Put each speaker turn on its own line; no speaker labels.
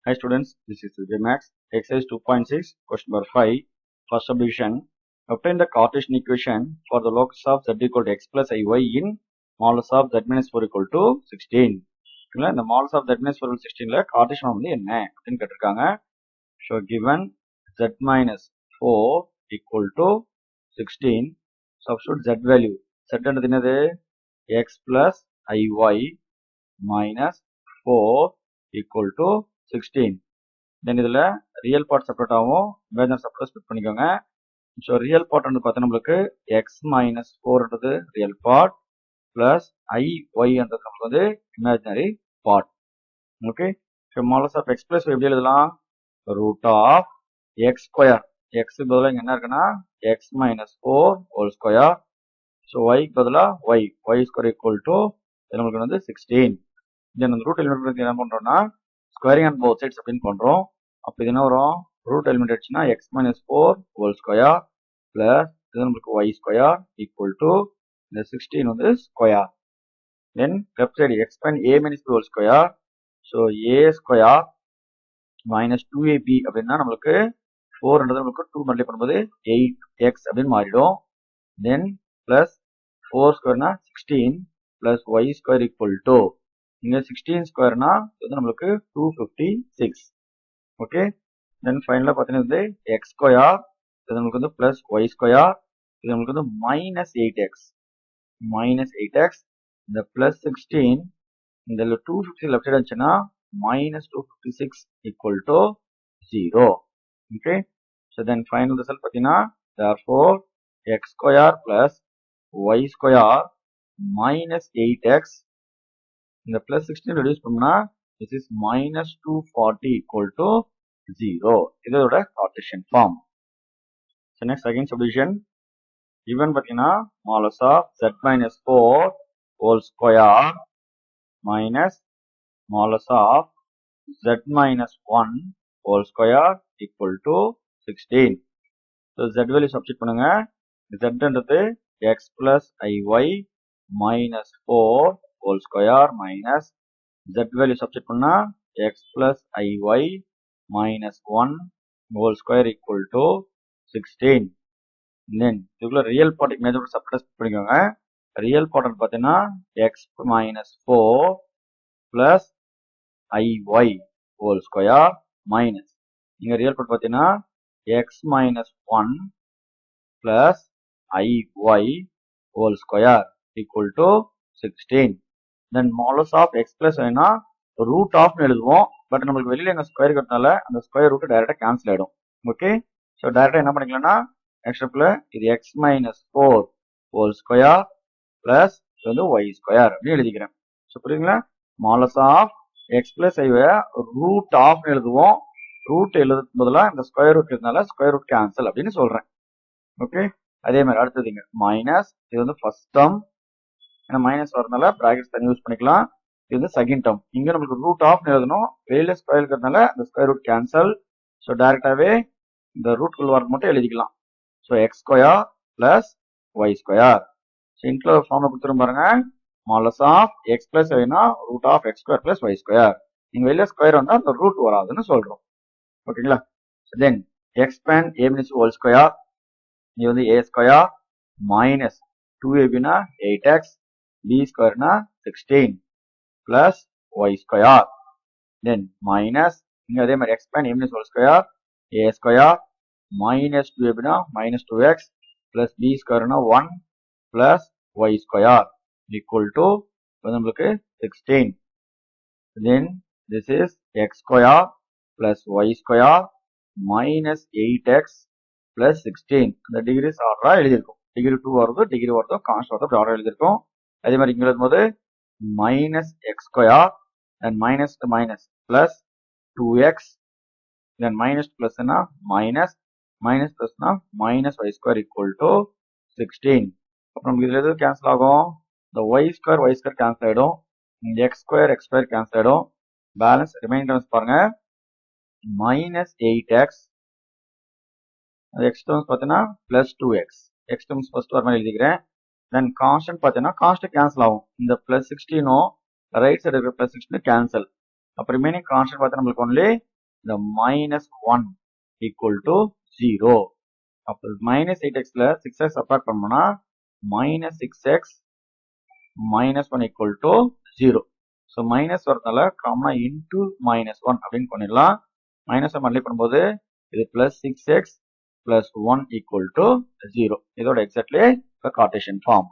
Hi students, this is Vijay Max. Exercise 2.6, question number 5. First subdivision. Obtain the Cartesian equation for the locus of z equal to x plus iy in modulus of z minus 4 equal to 16. இந்த modulus of z minus 4 equal to 16ல Cartesian வந்து என்ன அப்படின்னு கேட்டிருக்காங்க. So given z minus 4 equal to 16, substitute z value. Z என்றது என்னது? x plus iy minus 4 equal to 16. Then இதுல real part separate ஆகும், imaginary separate split பண்ணிக்கோங்க. So real part வந்து பார்த்தா நம்மளுக்கு x minus 4 என்றது real part plus iy என்றது நமக்கு வந்து imaginary part. Okay. So modulus of x plus y எப்படி எழுதலாம்? Root of x square. x பதிலா இங்க என்ன இருக்குன்னா x minus 4 whole square. So y பதிலா y square equal to நமக்கு வந்து 16. Then அந்த root element என்ன பண்றோம்னா squaring on both sides அப்படின்னு பண்றோம். அப்ப இது என்ன வரும்? root element ஆச்சுன்னா x minus 4 whole square plus இது நமக்கு y square equal to இந்த 16 வந்து square. Then left side expand a minus b whole square. So a square minus 2ab அப்படின்னா நம்மளுக்கு 4 என்றது நமக்கு 2 மல்டிப்ளை பண்ணும்போது 8x அப்படின்னு மாறிடும். Then plus 4 square 16 plus y square equal to இங்க 16 ஸ்கொயர்னா இது நம்மளுக்கு 256. ஓகே. தென் ஃபைனலா பார்த்தீங்கன்னா இது x ஸ்கொயர், இது நமக்கு வந்து பிளஸ் y ஸ்கொயர், இது நமக்கு வந்து மைனஸ் 8x. இந்த பிளஸ் 16 இந்த 250 லெஃப்ட் சைடு வந்துச்சுன்னா minus 256 equal to 0. Okay. So then final result பார்த்தீங்கன்னா therefore x square plus y square minus 8x இந்த plus 16 reduce பண்ணா this is minus 240 equal to 0. இதோட Cartesian form. So next second subdivision. Given பார்த்தீங்கன்னா modulus of z minus 4 whole square minus modulus of z minus 1 whole square equal to 16. So z value substitute பண்ணுங்க. z என்றது x plus iy minus 4 whole square minus z value substitute பண்ணா x plus iy minus 1 whole square equal to 16. Then இதுக்குள்ள real part imaginary separate பண்ணிக்கோங்க. real part பார்த்தீங்கன்னா x minus 4 plus iy whole square minus இங்க real part பார்த்தீங்கன்னா x minus 1 plus iy whole square equal to 16. Then modulus of x plus y root of எழுதுவோம். But நமக்கு வெளியில எங்க square இருக்கிறதுனால அந்த ஸ்கொயர் ரூட் டைரக்டா கேன்சல் ஆயிடும். ஓகே. ஸோ டைரக்டா என்ன பண்ணிக்கலாம்னா எக்ஸ்ட்ராப்ல இது x minus 4 whole square plus இது வந்து y square அப்படின்னு எழுதிக்கிறேன். ஸோ புரியுதுங்களா? modulus of x plus y root of எழுதுவோம். ரூட் எழுதும் போதுல இந்த ஸ்கொயர் ரூட் இருக்கிறதுனால ஸ்கொயர் ரூட் கேன்சல் அப்படின்னு சொல்றேன். ஓகே. அதே மாதிரி அடுத்ததுங்க மைனஸ் இது வந்து ஃபர்ஸ்ட் டேர்ம், ஏன்னா மைனஸ் வரதுனால பிராக்கெட்ஸ் தனி யூஸ் பண்ணிக்கலாம். இது வந்து செகண்ட் டேர்ம். இங்க நமக்கு ரூட் ஆஃப் எழுதணும். வெளியில ஸ்கொயர் இருக்கிறதுனால அந்த ஸ்கொயர் ரூட் கேன்சல். ஸோ டைரக்டாவே இந்த ரூட்குள்ள வரது மட்டும் எழுதிக்கலாம். So x square plus y square. So இன்ட்ல ஃபார்ம்ல கொடுத்துரும் பாருங்க. மாலஸ் ஆஃப் எக்ஸ் பிளஸ் ஒய்னா root of x square plus y square. நீங்க வெளியில ஸ்கொயர் வந்தா அந்த ரூட் வராதுன்னு சொல்றோம். ஓகேங்களா? Then expand a minus whole square. இது வந்து a square minus 2ab 8x b square 16 plus y square. Then minus இங்க அதே மாதிரி expand a minus whole square a square minus 2ab minus 2x plus b square 1 plus y square equal to நம்மளுக்கு 16. Then this is x square plus y square minus 8x plus 16. இந்த decrease ஆர்டரா எழுதியிருக்கும். Degree 2 வருதோ degree வருதோ கான்ஸ்ட் வருதோ அப்படி order எழுதியிருக்கும். அதே மாதிரி இங்க எழுதும்போது minus x square then minus minus plus 2x then minus பிளஸ்னா மைனஸ் மைனஸ் பிளஸ்னா minus y square equal to 16. அப்புறம் நமக்கு இதுல எது கேன்சல் ஆகும்? இந்த ஒய் ஸ்கொயர் கேன்சல் ஆயிடும். எக்ஸ் ஸ்கொயர் கேன்சல் ஆயிடும். பேலன்ஸ் ரிமைனிங் டேர்ம்ஸ் பாருங்க. மைனஸ் 8x எக்ஸ் டேர்ம்ஸ் பார்த்தீங்கன்னா plus 2x. X terms first வர மாதிரி எழுதிக்கிறேன். தென் கான்ஸ்டன்ட் பார்த்தீங்கன்னா கான்ஸ்டன்ட் கேன்சல் ஆகும். இந்த பிளஸ் 16 ரைட் சைடு இருக்கிற பிளஸ் 16 கேன்சல். அப்ப ரிமைனிங் கான்ஸ்டன்ட் பார்த்தா நம்மளுக்கு ஒன்லி இந்த -1 ஈக்குவல் டு 0. அப்போ -8xல 6x சப்ராக்ட் பண்ணோம்னா -6x -1 equal to 0. So minus வரதுனால காமனா இன்டூ -1 அப்படின்னு பண்ணிடலாம். மைனஸை மல்டிப்ளை பண்ணும்போது இது +6x +1 ஈக்குவல் டு 0. இதோட எக்ஸாக்ட்லி கார்ட்டீசியன் ஃபார்ம்.